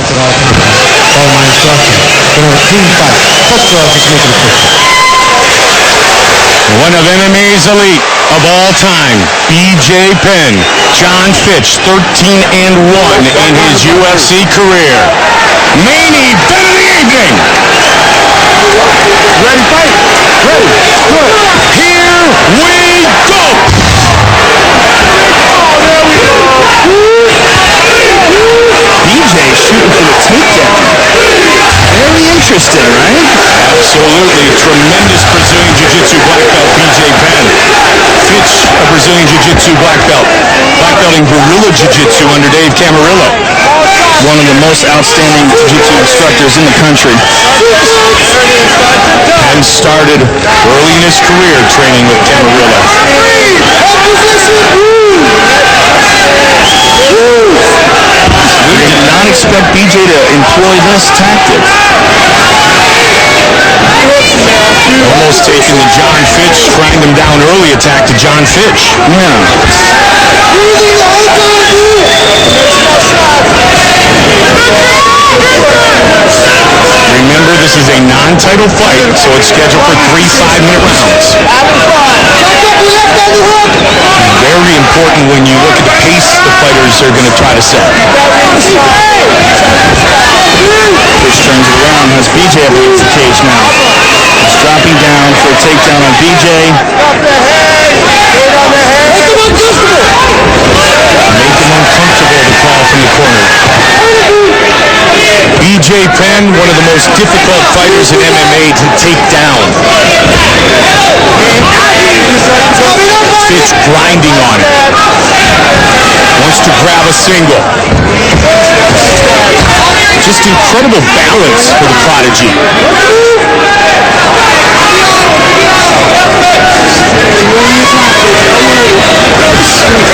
Follow my instructions. We're a team fight. First of all, just make it official. One of MMA's elite of all time, BJ Penn. John Fitch, 13-1 in his UFC career. Main event of the evening. Ready, fight? Ready. Good. Here we go. BJ shooting for the takedown. Very interesting, right? Absolutely. Tremendous Brazilian Jiu-Jitsu black belt, BJ Penn. Fitch, a Brazilian Jiu-Jitsu black belt. Black belting Guerrilla Jiu-Jitsu under Dave Camarillo. One of the most outstanding Jiu-Jitsu instructors in the country. Penn started early in his career training with Camarillo. We did not expect BJ to employ this tactic. Almost taking the John Fitch, trying him down early attack to John Fitch. Yeah. Remember, this is a non-title fight, so it's scheduled for 3 5-minute rounds. Very important when you look at the pace the fighters are going to try to set. Fitch turns it around, has BJ up against the cage now. He's dropping down for a takedown on BJ. Make him uncomfortable, the call from the corner. BJ Penn, one of the most difficult fighters in MMA to take down. Fitch grinding on it. Wants to grab a single. Just incredible balance for the Prodigy.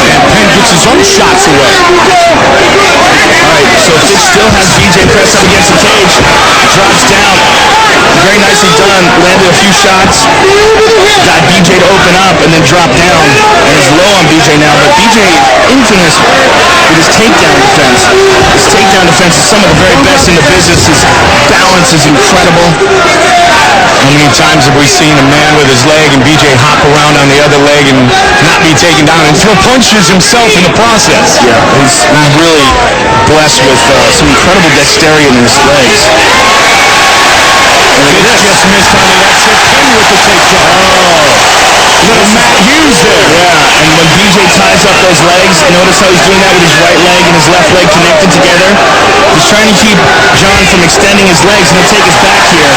And Penn gets his own shots away. Alright, so Fitch still has BJ pressed up against the cage. Drops down. Very nicely done. Landed a few shots. Got BJ to open up and then drop down. And is low on BJ now. But BJ, infamous with his takedown defense. His takedown defense is some of the very best in the business. His balance is incredible. How many times have we seen a man with his leg and BJ hop around on the other leg and not be taken down and throw punches himself in the process? Yeah, he's really blessed with some incredible dexterity in his legs. Fitch just missed on the exit. Penn with the takedown. Little Matt Hughes there. Yeah, and when BJ ties up those legs, notice how he's doing that with his right leg and his left leg connected together. He's trying to keep John from extending his legs, and he'll take his back here.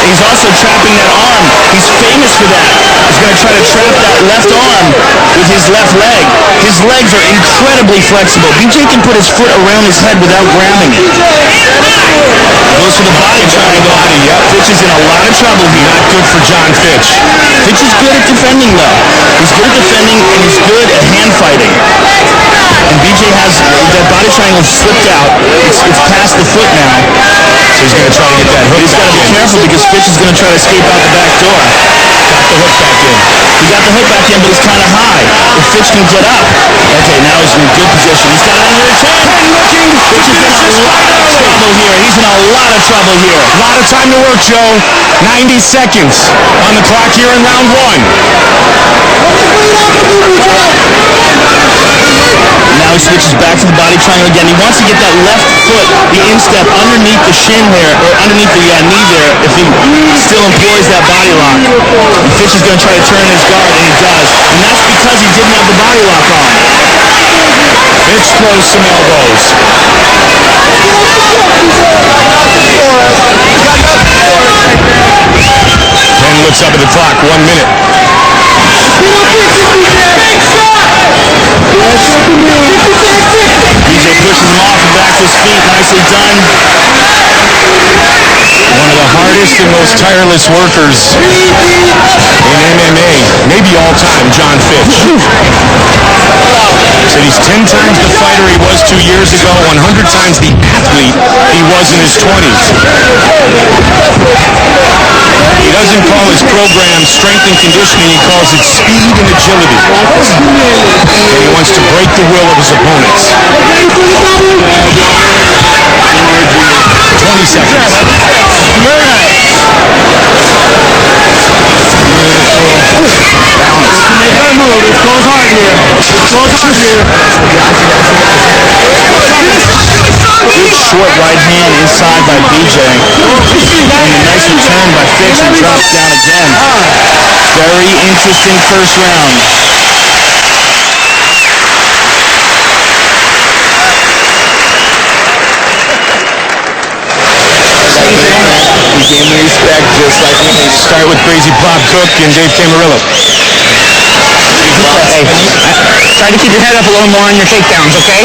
He's also trapping that arm. He's famous for that. He's going to try to trap that left arm with his left leg. His legs are incredibly flexible. BJ can put his foot around his head without grabbing it. Goes for the body triangle. Yep. Fitch is in a lot of trouble here. Not good for John Fitch. Fitch is good at defending, though. He's good at defending, and he's good at hand fighting. And BJ has that body triangle slipped out. It's past the foot now. So he's going to try to get that hook. He's got to be careful because Fitch is going to try to escape out the back door. Got the hook back in. He got the hook back in, but it's kind of high. If Fitch can get up. Okay, now he's in a good position. He's got it under his chin. Looking. Fitch is in a lot of trouble here. He's in a lot of trouble here. A lot of time to work, Joe. 90 seconds on the clock here in round 1. Now he switches back to the body triangle again. He wants to get that left foot, the instep, underneath the shin there, or underneath the knee there, if he still employs that body lock. And Fitch is going to try to turn his guard, and he does. And that's because he didn't have the body lock on. Fitch throws some elbows. Penn looks up at the clock. 1 minute. BJ pushes him off and back to his feet. Nicely done. One of the hardest and most tireless workers in MMA, maybe all time, John Fitch. Said he's 10 times the fighter he was 2 years ago, 100 times the athlete he was in his 20s. He doesn't call his program strength and conditioning, he calls it speed and agility. And he wants to break the will of his opponents. Good short right hand inside by BJ. And a nice return by Fitch and drops down again. Very interesting first round. He gave me respect just like when they start with crazy Bob Cook and Dave Camarillo. Hey, try to keep your head up a little more on your takedowns, okay?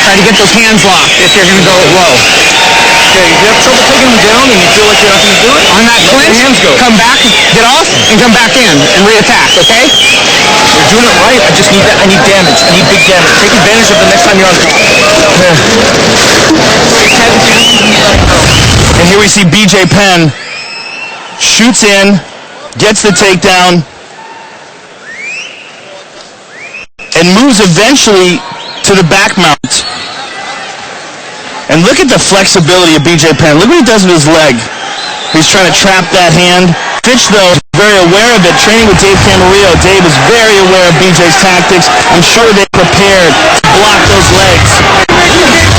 Try to get those hands locked if you're going to go low. Okay, if you have trouble taking them down and you feel like you're not going to do it, on that clinch, come back, get off, and come back in and re-attack, okay? you're doing it right. I just need that. I need damage. I need big damage. Take advantage of the next time you're on top. And here we see BJ Penn shoots in, gets the takedown, and moves eventually to the back mount. And look at the flexibility of BJ Penn. Look what he does with his leg. He's trying to trap that hand. Fitch, though, is very aware of it. Training with Dave Camarillo, Dave is very aware of BJ's tactics. I'm sure they prepared to block those legs.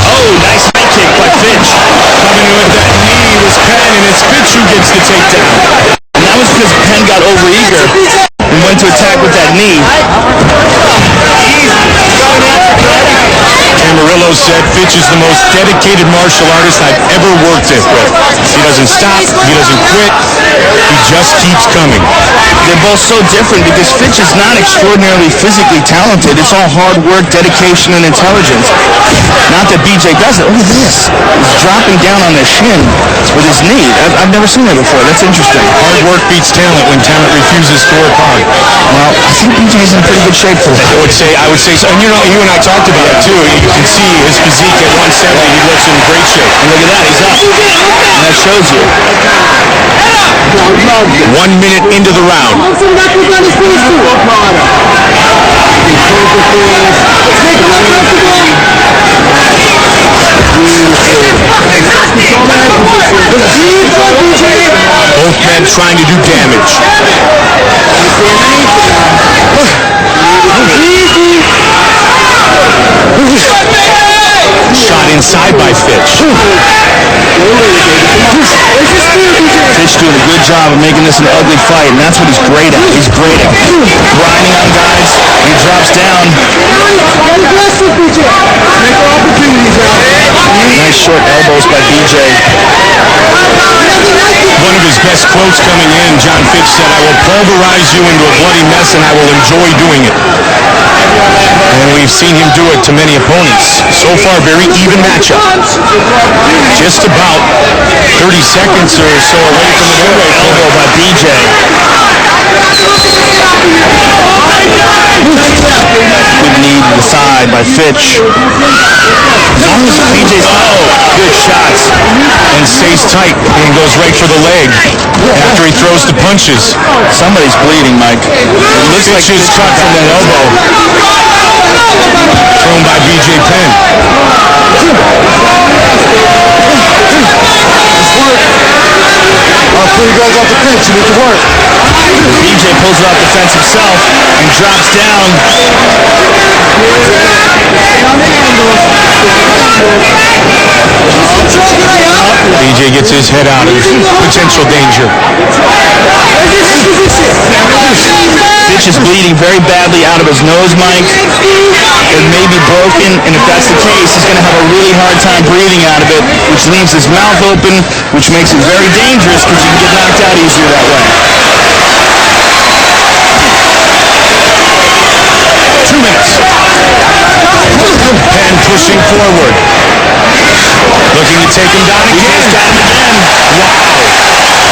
Oh, nice high kick by Fitch. Coming in with that knee was Penn, and it's Fitch who gets the takedown. And that was because Penn got overeager and went to attack with that knee. Camarillo said Fitch is the most dedicated martial artist I've ever worked with. He doesn't stop, he doesn't quit, he just keeps coming. They're both so different because Fitch is not extraordinarily physically talented. It's all hard work, dedication, and intelligence. Not that BJ doesn't. Look at this. He's dropping down on the shin with his knee. I've never seen that before. That's interesting. Hard work beats talent when talent refuses to work hard. Well, I think BJ's in pretty good shape for that. I would say so. And you know, you and I talked about it too. You can see his physique at 170. He looks in great shape. And look at that. He's up. And that shows you. 1 minute into the round. Both men trying to do damage. Shot inside by Fitch. Fitch doing a good job of making this an ugly fight, and that's what he's great at. He's great at grinding on guys. He drops down. Nice short elbows by BJ. One of his best quotes coming in, John Fitch said, "I will pulverize you into a bloody mess and I will enjoy doing it." And we've seen him do it to many opponents. So far, very even matchup. Just about 30 seconds or so away from the middleweight Elbow by BJ. Good knee to the side by Fitch. As long as BJ's good shots. and stays tight and goes right for the leg after he throws the punches. Somebody's bleeding, Mike. It looks like Fitch is cut from the elbow. Thrown by BJ Penn. After he goes off the fence, you need to work. BJ pulls it off the fence himself and drops down. BJ gets his head out of potential danger. Fitch is bleeding very badly out of his nose, Mike. It may be broken, and if that's the case, he's going to have a really hard time breathing out of it, which leaves his mouth open, which makes it very dangerous because you can get knocked out easier that way. 2 minutes. Penn pushing forward. Looking to take him down again. He's got him again. Wow.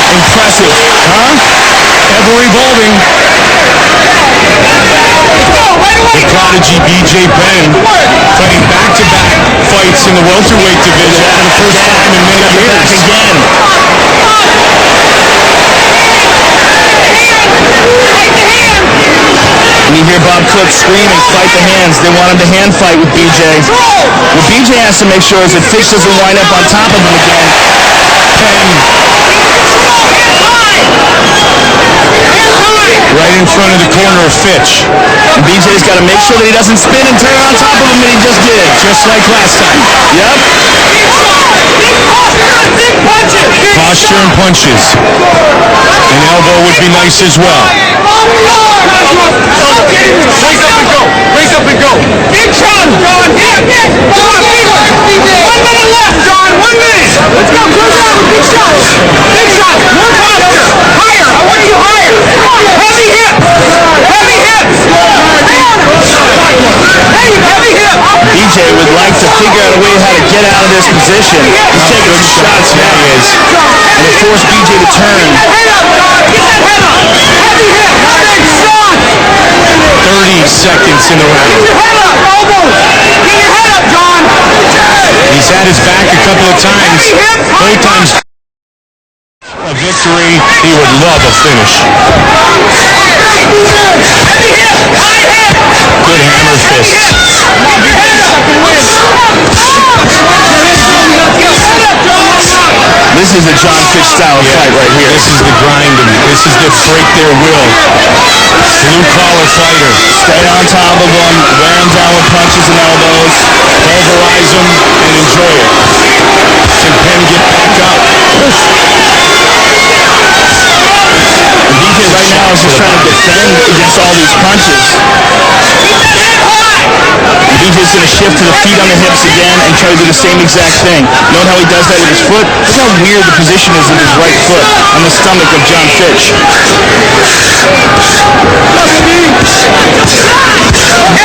Impressive. Huh? Ever evolving. The prodigy BJ Penn fighting back-to-back fights in the welterweight division for the first time in many years. Again. And you hear Bob Cook screaming, fight the hands. They want him to hand fight with BJ. What BJ has to make sure is that Fitch doesn't wind up on top of him again. Penn right in front of the corner of Fitch. And BJ's got to make sure that he doesn't spin and turn on top of him, and he just did. Just like last time. Yep. Posture and punches. An elbow would be nice as well. Raise up and go. Raise up and go. Big shot, John. Hit. 1 minute left, John. 1 minute. Let's go. Close out with big shots. Big shots. More posture. Higher. I want you higher. Heavy hip. Heavy hips. Heavy hip. BJ would like to figure out a way how to get out of this position. He's taking some shots now. And it forced BJ to turn. Get that head up. Heavy hip. Big shot. 30 seconds in the round. Get your head up. Elbows. Get your head up, John. He's had his back a couple of times. Both times. A victory. He would love a finish. Good hammer fists. This is a John Fitch style fight right here. This is the grinding. This is the break their will. Blue collar fighter. Stay on top of him, wear him down with punches and elbows. Pulverize him and enjoy it. Can Penn get back up? And BJ right now is just trying to defend against all these punches. BJ's going to shift to the feet on the hips again and try to do the same exact thing. Note how he does that with his foot? Look how weird the position is of his right foot on the stomach of John Fitch.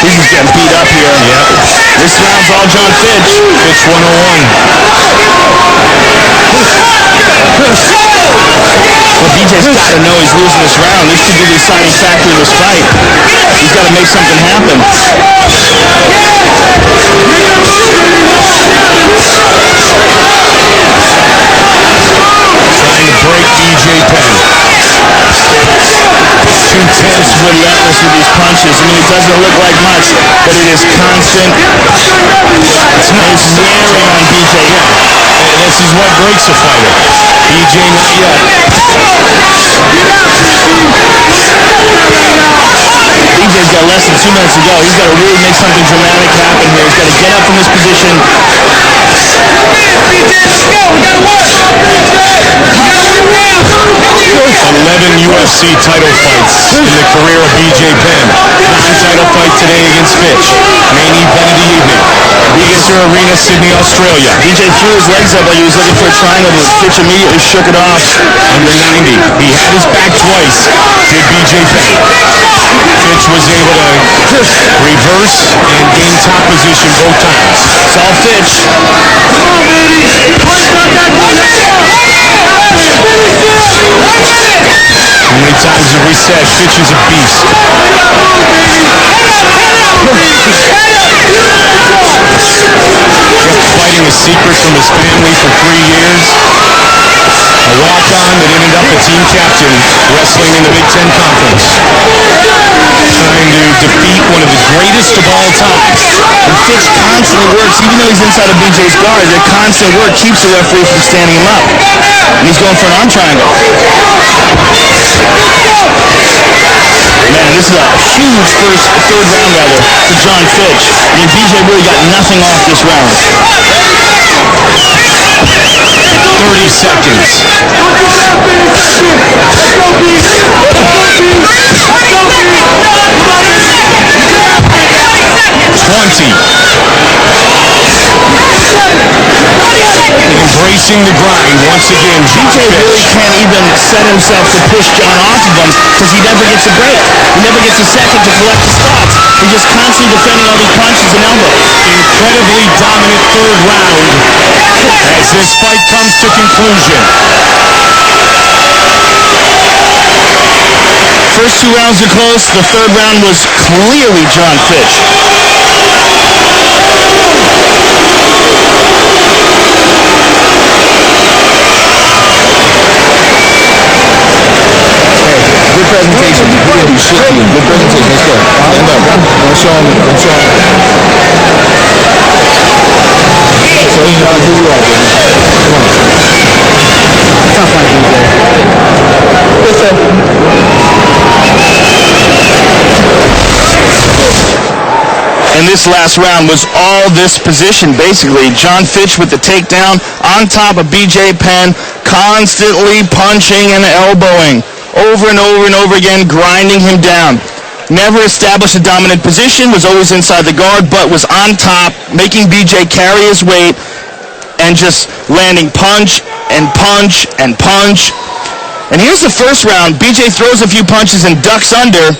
He's just getting beat up here. Yeah. This round's all John Fitch. Fitch 101. Well, BJ's got to know he's losing this round. This could be the deciding factor in this fight. He's got to make something happen. Trying to break BJ Penn. Too tense, relentless with these punches. I mean, it doesn't look like much, but it is constant. It's wearing on BJ. Yeah. This is what breaks a fighter. BJ not yet. BJ's got less than 2 minutes to go. He's got to really make something dramatic happen here. He's got to get up from this position. 11 UFC title fights in the career of BJ Penn. Non-title fight today against Fitch. Main event of the evening. Beaster Arena, Sydney, Australia. BJ threw his legs up like he was looking for a triangle, but Fitch immediately shook it off. Under 90. He had his back twice. Did BJ Penn. Fitch was able to reverse and gain top position both times. It's all Fitch. How many times have we said Fitch is a beast? Kept fighting a secret from his family for 3 years. A walk-on that ended up a team captain wrestling in the Big Ten Conference. Trying to defeat one of the greatest of all time. And Fitch constantly works, even though he's inside of BJ's guard, the constant work keeps the referee from standing him up. And he's going for an arm triangle. Man, this is a huge third round rather, for John Fitch. I mean, BJ really got nothing off this round. 30 seconds. 20. Embracing the grind once again. BJ really can't even set himself to push John off of him because he never gets a break. He never gets a second to collect the spots. He's just constantly defending all these punches and elbows. Incredibly dominant third round as this fight comes to conclusion. First 2 rounds are close. The third round was clearly John Fitch. Good presentation. Good presentation. Let's go. Stand up. Don't show him. Don't show him. So you know who you are, man. Come on. Tough fight, BJ. What's up? And this last round was all this position, basically. John Fitch with the takedown on top of BJ Penn, constantly punching and elbowing over and over and over again, grinding him down. Never established a dominant position, was always inside the guard, but was on top, making BJ carry his weight and just landing punch and punch and punch. And here's the first round. BJ throws a few punches and ducks under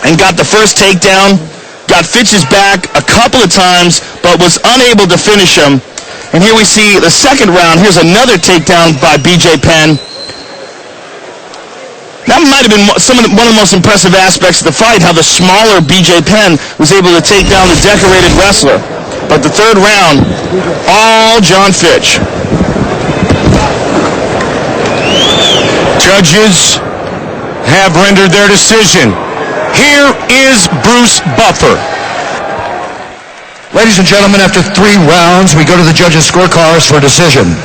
and got the first takedown. Got Fitch's back a couple of times, but was unable to finish him. And here we see the second round. Here's another takedown by BJ Penn. That might have been one of the most impressive aspects of the fight, how the smaller BJ Penn was able to take down the decorated wrestler. But the third round, all John Fitch. Judges have rendered their decision. Here is Bruce Buffer. Ladies and gentlemen, after 3 rounds, we go to the judges' scorecards for a decision.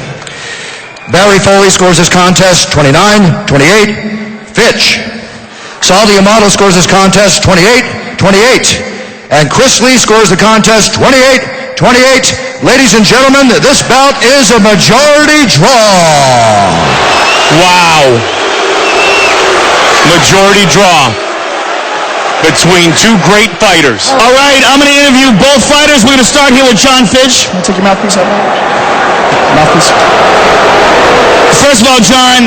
Barry Foley scores his contest 29-28. Fitch. Saldi Amato scores his contest 28-28. And Chris Lee scores the contest 28-28. Ladies and gentlemen, this bout is a majority draw. Wow. Majority draw between two great fighters. All right, I'm going to interview both fighters. We're going to start here with John Fitch. Take your mouthpiece out. Mouthpiece. First of all, John,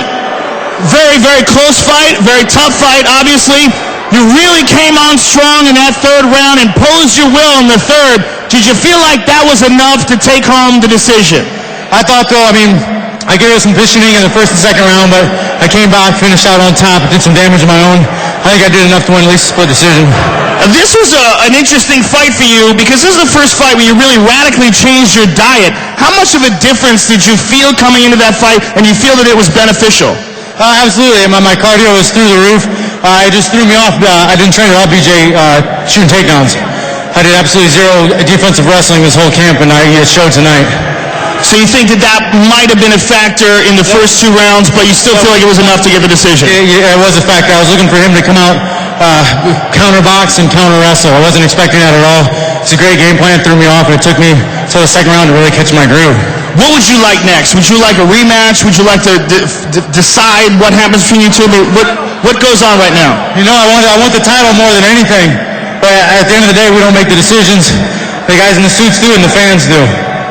very, very close fight, very tough fight, obviously. You really came on strong in that third round, imposed your will in the third. Did you feel like that was enough to take home the decision? I thought, though, I gave it some positioning in the first and second round, but I came back, finished out on top, did some damage of my own. I think I did enough to win at least a split decision. This was an interesting fight for you because this is the first fight where you really radically changed your diet. How much of a difference did you feel coming into that fight, and you feel that it was beneficial? Absolutely. My cardio was through the roof. It just threw me off. I didn't train at all, BJ, shooting takedowns. I did absolutely zero defensive wrestling this whole camp, and it showed tonight. So you think that might have been a factor in the first 2 rounds, but you still feel like it was enough to get the decision? Yeah, it was a factor. I was looking for him to come out, counter box and counter wrestle. I wasn't expecting that at all. It's a great game plan, threw me off, and it took me till the second round to really catch my groove. What would you like next? Would you like a rematch? Would you like to decide what happens between you two? What goes on right now? I want the title more than anything, but at the end of the day, we don't make the decisions. The guys in the suits do and the fans do.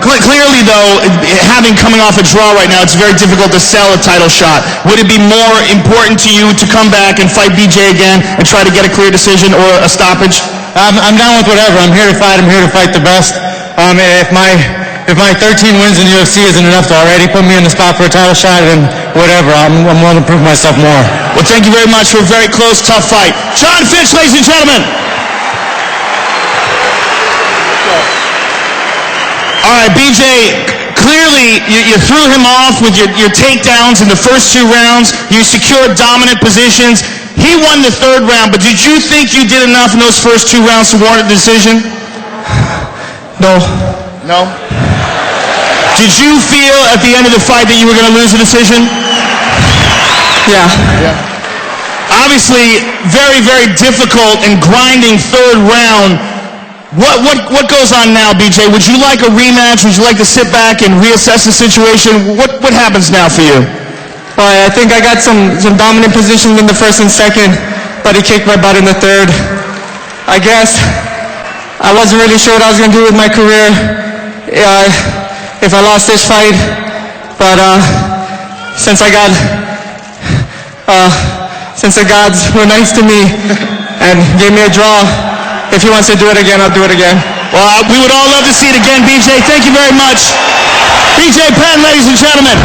Clearly, though, coming off a draw right now, it's very difficult to sell a title shot. Would it be more important to you to come back and fight BJ again and try to get a clear decision or a stoppage? I'm down with whatever. I'm here to fight. I'm here to fight the best. If my 13 wins in the UFC isn't enough to already put me in the spot for a title shot, then whatever. I'm willing to prove myself more. Well, thank you very much for a very close, tough fight. John Fitch, ladies and gentlemen. All right, BJ, clearly you threw him off with your takedowns in the first 2 rounds. You secured dominant positions. He won the third round, but did you think you did enough in those first 2 rounds to warrant a decision? No. No? Did you feel at the end of the fight that you were going to lose the decision? Yeah. Obviously, very, very difficult and grinding third round. What goes on now, BJ? Would you like a rematch? Would you like to sit back and reassess the situation? What happens now for you? Well, I think I got some dominant positions in the first and second, but he kicked my butt in the third. I guess I wasn't really sure what I was going to do with my career if I lost this fight, but since the gods were nice to me and gave me a draw, if he wants to do it again, I'll do it again. Well, we would all love to see it again, BJ. Thank you very much. BJ Penn, ladies and gentlemen.